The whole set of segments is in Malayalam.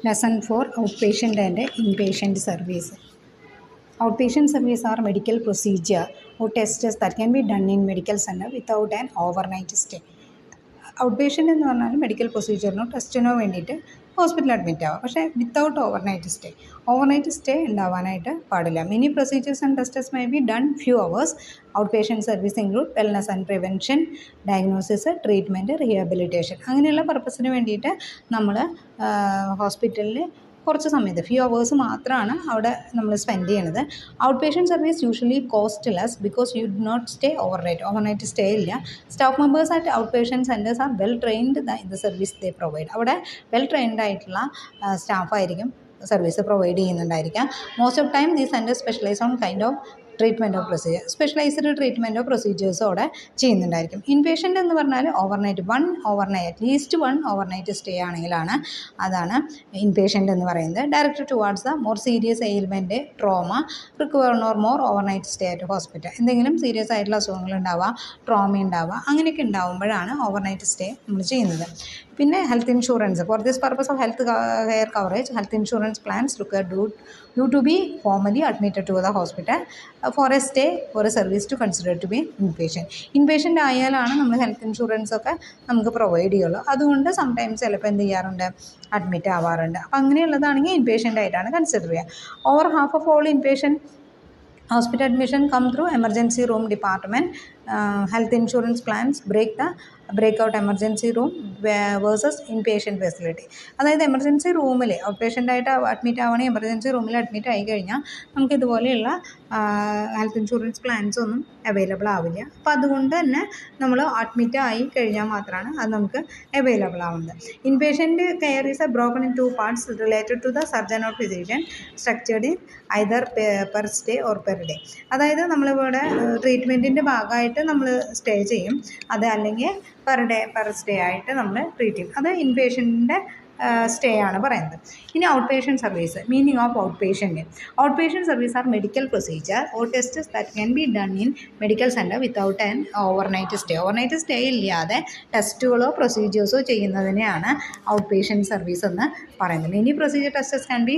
Lesson 4 Outpatient and Inpatient Service. Outpatient service are medical procedure or tests that can be done in medical center without an overnight stay. Outpatient എന്ന് പറഞ്ഞാൽ മെഡിക്കൽ പ്രൊസീജിയറിനോ ടെസ്റ്റിനോ വേണ്ടിയിട്ട് ഹോസ്പിറ്റലിൽ അഡ്മിറ്റ് ആവാം, പക്ഷേ വിത്തൗട്ട് ഓവർനൈറ്റ് സ്റ്റേ ഉണ്ടാവാനായിട്ട് പാടില്ല. Many procedures and tests may be done few hours. Out patient service include wellness and prevention, diagnosis, treatment, rehabilitation. അങ്ങനെയുള്ള പർപ്പസിന് വേണ്ടിയിട്ട് നമ്മൾ ഹോസ്പിറ്റലിൽ കുറച്ച് സമയത്ത് ഫ്യൂ അവേഴ്സ് മാത്രമാണ് അവിടെ നമ്മൾ സ്പെൻഡ് ചെയ്യണത്. Outpatient service usually cost less because you do not stay overnight stay ഇല്ല. Staff members at outpatient centres are well trained in the service they provide. അവിടെ വെൽ ട്രെയിൻഡ് ആയിട്ടുള്ള സ്റ്റാഫായിരിക്കും സർവീസ് പ്രൊവൈഡ് ചെയ്യുന്നുണ്ടായിരിക്കാം. Most of time these centres specialise on kind of treatment of procedure, specialised treatment of പ്രൊസീജിയേഴ്സും അവിടെ ചെയ്യുന്നുണ്ടായിരിക്കും. ഇൻപേഷ്യൻ്റ് എന്ന് പറഞ്ഞാൽ അറ്റ്ലീസ്റ്റ് വൺ ഓവർനൈറ്റ് സ്റ്റേ ആണെങ്കിലാണ് അതാണ് ഇൻപേഷ്യൻ്റ് എന്ന് പറയുന്നത്. Direct towards the more serious ailment, trauma, recover or more overnight stay at hospital. എന്തെങ്കിലും സീരിയസ് ആയിട്ടുള്ള അസുഖങ്ങൾ ഉണ്ടാവുക, ട്രോമ ഉണ്ടാവുക, അങ്ങനെയൊക്കെ ഉണ്ടാവുമ്പോഴാണ് ഓവർനൈറ്റ് സ്റ്റേ നമ്മൾ ചെയ്യുന്നത്. പിന്നെ health insurance. For this purpose of health care coverage, health insurance plans require you to be formally admitted to the hospital for a stay or a service to consider to be inpatient ആയാലാണ് നമ്മൾ ഹെൽത്ത് ഇൻഷുറൻസ് ഒക്കെ നമുക്ക് പ്രൊവൈഡ് ചെയ്യുള്ളൂ. അതുകൊണ്ട് സംടൈംസ് ചിലപ്പോൾ എന്ത് ചെയ്യാറുണ്ട്, അഡ്മിറ്റ് ആവാറുണ്ട്. അപ്പോൾ അങ്ങനെയുള്ളതാണെങ്കിൽ ഇൻപേഷ്യൻ്റ് ആയിട്ടാണ് കൺസിഡർ ചെയ്യുക. Over half of all inpatient hospital admission come through emergency room department. Health insurance plans breakout emergency room versus inpatient facility. അതായത് എമർജൻസി റൂമിൽ ഔട്ട് പേഷ്യൻ്റായിട്ട് അഡ്മിറ്റ് ആവുകയാണെങ്കിൽ എമർജൻസി റൂമിൽ അഡ്മിറ്റ് ആയി കഴിഞ്ഞാൽ നമുക്ക് ഇതുപോലെയുള്ള ഹെൽത്ത് ഇൻഷുറൻസ് പ്ലാൻസ് ഒന്നും അവൈലബിൾ ആവില്ല. അപ്പോൾ അതുകൊണ്ട് തന്നെ നമ്മൾ അഡ്മിറ്റ് ആയി കഴിഞ്ഞാൽ മാത്രമാണ് അത് നമുക്ക് അവൈലബിൾ ആവുന്നത്. Inpatient care is a broken in 2 parts related to the surgeon or physician, structured in either per stay or per day. അതായത് നമ്മളിവിടെ ട്രീറ്റ്മെൻറ്റിൻ്റെ ഭാഗമായിട്ട് നമ്മൾ സ്റ്റേ ചെയ്യും, അത് അല്ലെങ്കിൽ പെർ സ്റ്റേ ആയിട്ട് നമ്മൾ ട്രീറ്റ് ചെയ്യും. അത് ഇൻപേഷ്യൻ്റെ സ്റ്റേ ആണ് പറയുന്നത്. ഇനി outpatient service. Meaning of outpatient service are medical procedure or tests that can be done in medical centre without an overnight stay ഇല്ലാതെ ടെസ്റ്റുകളോ പ്രൊസീജിയേഴ്സോ ചെയ്യുന്നതിനെയാണ് ഔട്ട് പേഷ്യൻറ്റ് സർവീസ് എന്ന് പറയുന്നത്. Many procedure tests can be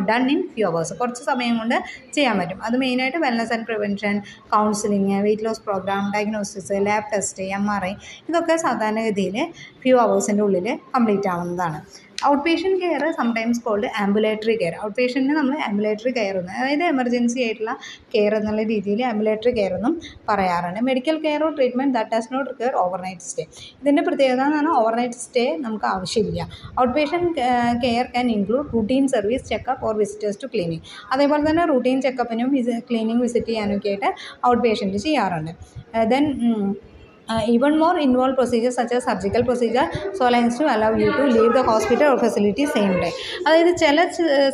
done in few hours. കുറച്ച് സമയം കൊണ്ട് ചെയ്യാൻ പറ്റും. അത് മെയിനായിട്ട് wellness and prevention, counselling, weight loss programme, diagnosis, lab test, MRI, ഇതൊക്കെ സാധാരണഗതിയിൽ ഫ്യൂ അവേഴ്സിൻ്റെ ഉള്ളിൽ കംപ്ലീറ്റ് ആവുന്നതാണ്. Outpatient care sometimes called ambulatory care. ഔട്ട് പേഷ്യൻറ്റിന് നമ്മൾ ആംബുലേറ്ററി കെയർ എന്ന്, അതായത് എമർജൻസി ആയിട്ടുള്ള കെയർ എന്നുള്ള രീതിയിൽ ആംബുലേറ്ററി കെയർ എന്നും പറയാറുണ്ട്. Medical care or treatment that does not require overnight stay. ഇതിൻ്റെ പ്രത്യേകത എന്ന് പറഞ്ഞാൽ ഓവർനൈറ്റ് സ്റ്റേ നമുക്ക് ആവശ്യമില്ല. Outpatient care can include routine service, checkup or visitors to clinic. അതേപോലെ തന്നെ റൂട്ടീൻ ചെക്കപ്പിനും ക്ലീനിങ് വിസിറ്റ് ചെയ്യാനൊക്കെ ആയിട്ട് ഔട്ട് പേഷ്യൻറ്റ് ചെയ്യാറുണ്ട്. Then even more involved procedures such as surgical procedure so as to allow you to leave the hospital or facility same day. അതായത് ചില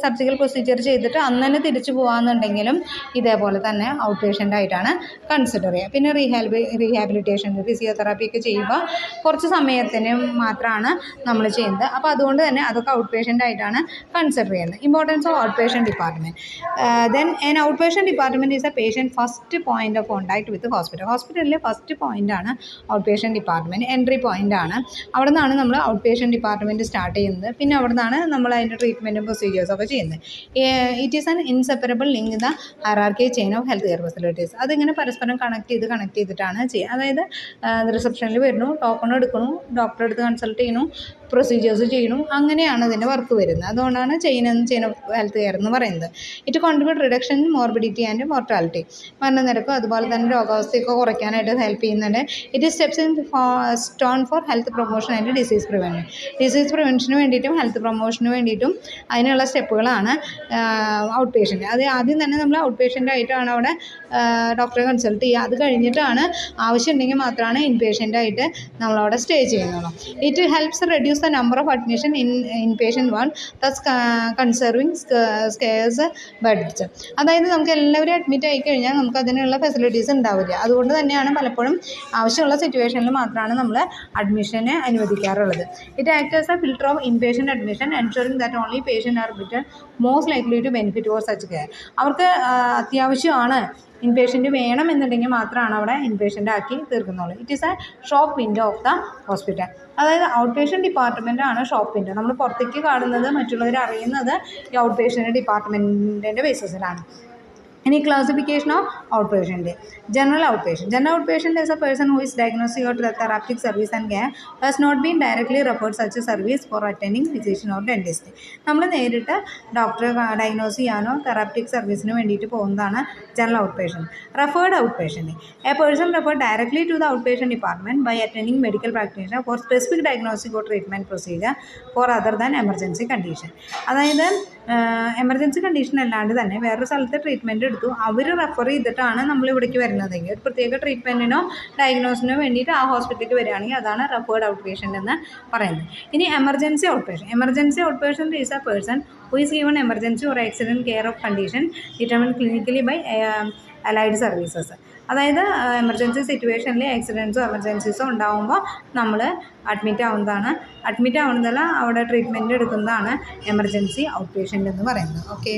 സർജിക്കൽ പ്രൊസീജിയർ ചെയ്തിട്ട് അന്ന് തന്നെ തിരിച്ചു പോകാമെന്നുണ്ടെങ്കിലും ഇതേപോലെ തന്നെ ഔട്ട് പേഷ്യൻ്റ് ആയിട്ടാണ് കൺസിഡർ ചെയ്യുക. പിന്നെ റീഹാബിലിറ്റേഷൻ, ഫിസിയോതെറാപ്പി ഒക്കെ ചെയ്യുമ്പോൾ കുറച്ച് സമയത്തിന് മാത്രമാണ് നമ്മൾ ചെയ്യുന്നത്. അപ്പോൾ അതുകൊണ്ട് തന്നെ അതൊക്കെ ഔട്ട് പേഷ്യൻ്റ് ആയിട്ടാണ് കൺസിഡർ ചെയ്യുന്നത്. Importance of out patient department. Then an out patient department is A patient first point of contact വിത്ത് ഹോസ്പിറ്റലിലെ ഫസ്റ്റ് പോയിൻ്റാണ് out patient department. Entry point ആണ്. അവിടെ നിന്നാണ് നമ്മൾ ഔട്ട് പേഷ്യൻ്റ് ഡിപ്പാർട്ട്മെൻറ്റ് സ്റ്റാർട്ട് ചെയ്യുന്നത്. പിന്നെ അവിടെ നിന്നാണ് നമ്മൾ അതിൻ്റെ ട്രീറ്റ്മെൻറ്റും പ്രൊസീജിയേഴ്സൊക്കെ ചെയ്യുന്നത്. It is an inseparable link the hierarchy chain of health care facilities. അതിങ്ങനെ പരസ്പരം കണക്ട് ചെയ്തിട്ടാണ് ചെയ്യുക. അതായത് റിസപ്ഷനിൽ വരുന്നു, ടോക്കൺ എടുക്കണു, ഡോക്ടറെ അടുത്ത് കൺസൾട്ട് ചെയ്യണു, പ്രൊസീജിയേഴ്സ് ചെയ്യണു, അങ്ങനെയാണ് അതിൻ്റെ വർക്ക് വരുന്നത്. അതുകൊണ്ടാണ് ചെയിൻ ഓഫ് ഹെൽത്ത് കെയർ എന്ന് പറയുന്നത്. It contribute reduction in morbidity and mortality. മരണനിരക്കും അതുപോലെ തന്നെ രോഗാവസ്ഥയൊക്കെ കുറയ്ക്കാനായിട്ട് ഹെൽപ്പ് ചെയ്യുന്നുണ്ട്. It is steps in stone for health promotion and disease പ്രിവെൻഷന് വേണ്ടിയിട്ടും ഹെൽത്ത് പ്രൊമോഷന് വേണ്ടിയിട്ടും അതിനുള്ള സ്റ്റെപ്പുകളാണ് ഔട്ട് പേഷ്യൻ്റ്. അത് ആദ്യം തന്നെ നമ്മൾ ഔട്ട് പേഷ്യൻ്റ് ആയിട്ടാണ് അവിടെ ഡോക്ടറെ കൺസൾട്ട് ചെയ്യുക. അത് കഴിഞ്ഞിട്ടാണ് ആവശ്യമുണ്ടെങ്കിൽ മാത്രമാണ് ഇൻപേഷ്യൻ്റ് ആയിട്ട് നമ്മളവിടെ സ്റ്റേ ചെയ്യുന്നുള്ളൂ. It helps reduce the number of admission in inpatient ward, thus conserving scarce beds. അതായത് നമുക്ക് എല്ലാവരും അഡ്മിറ്റ് ആയി കഴിഞ്ഞാൽ നമുക്ക് അതിനുള്ള ഫെസിലിറ്റീസ് ഉണ്ടാവില്ല. അതുകൊണ്ട് തന്നെയാണ് പലപ്പോഴും ആവശ്യമുള്ള സിറ്റുവേഷനിൽ മാത്രമാണ് നമ്മൾ അഡ്മിഷനെ അനുവദിക്കാറുള്ളത്. It act as a filter of inpatient admission, ensuring that only patient are admitted most likely to benefit for such care. അവർക്ക് അത്യാവശ്യമാണ് ഇൻപേഷ്യൻ്റ് വേണമെന്നുണ്ടെങ്കിൽ മാത്രമാണ് അവിടെ ഇൻപേഷ്യൻ്റ് ആക്കി തീർക്കുന്നുള്ളൂ. It is a shop window of the hospital. അതായത് ഔട്ട് പേഷ്യൻ്റ് ഡിപ്പാർട്ട്മെൻ്റ് ആണ് ഷോപ്പ് വിൻഡോ. നമ്മൾ പുറത്തേക്ക് കാണുന്നത്, മറ്റുള്ളവർ അറിയുന്നത് ഈ ഔട്ട് പേഷ്യൻ്റ് ഡിപ്പാർട്ട്മെൻറ്റിൻ്റെ ബേസിസിലാണ്. Any classification of outpatient. General outpatient. General outpatient is a person who is diagnostic or therapeutic service and care has not been directly referred such a service for attending physician or dentist. നമ്മൾ നേരിട്ട് ഡോക്ടറെ ഡയഗ്നോസ് ചെയ്യാനോ തെറാപ്റ്റിക് സർവീസിന് വേണ്ടിയിട്ട് പോകുന്നതാണ് general outpatient. Referred outpatient. A person referred directly to the outpatient department by attending medical practitioner for specific diagnostic or treatment procedure for other than emergency condition. അതായത് എമർജൻസി കണ്ടീഷൻ അല്ലാണ്ട് തന്നെ വേറൊരു സ്ഥലത്ത് ട്രീറ്റ്മെൻറ്റ് എടുത്തു, അവർ റെഫർ ചെയ്തിട്ടാണ് നമ്മൾ ഇവിടേക്ക് വരുന്നതെങ്കിൽ, ഒരു പ്രത്യേക ട്രീറ്റ്മെൻറ്റിനോ ഡയഗ്നോസിനോ വേണ്ടിയിട്ട് ആ ഹോസ്പിറ്റലിലേക്ക് വരികയാണെങ്കിൽ അതാണ് റെഫേർഡ് ഔട്ട് പേഷ്യൻ്റ് എന്ന് പറയുന്നത്. ഇനി emergency out patient. Emergency out patient is A person who is given emergency or accident care of condition determined clinically by allied services. അതായത് എമർജൻസി സിറ്റുവേഷനിൽ ആക്സിഡൻസോ എമർജൻസീസോ ഉണ്ടാകുമ്പോൾ നമ്മൾ അഡ്മിറ്റ് ആവുന്നതാണ്. അഡ്മിറ്റ് ആവുന്നതല്ല, അവിടെ ട്രീറ്റ്മെൻറ്റ് എടുക്കുന്നതാണ് എമർജൻസി ഔട്ട് പേഷ്യൻ്റ് എന്ന് പറയുന്നത്. ഓക്കെ.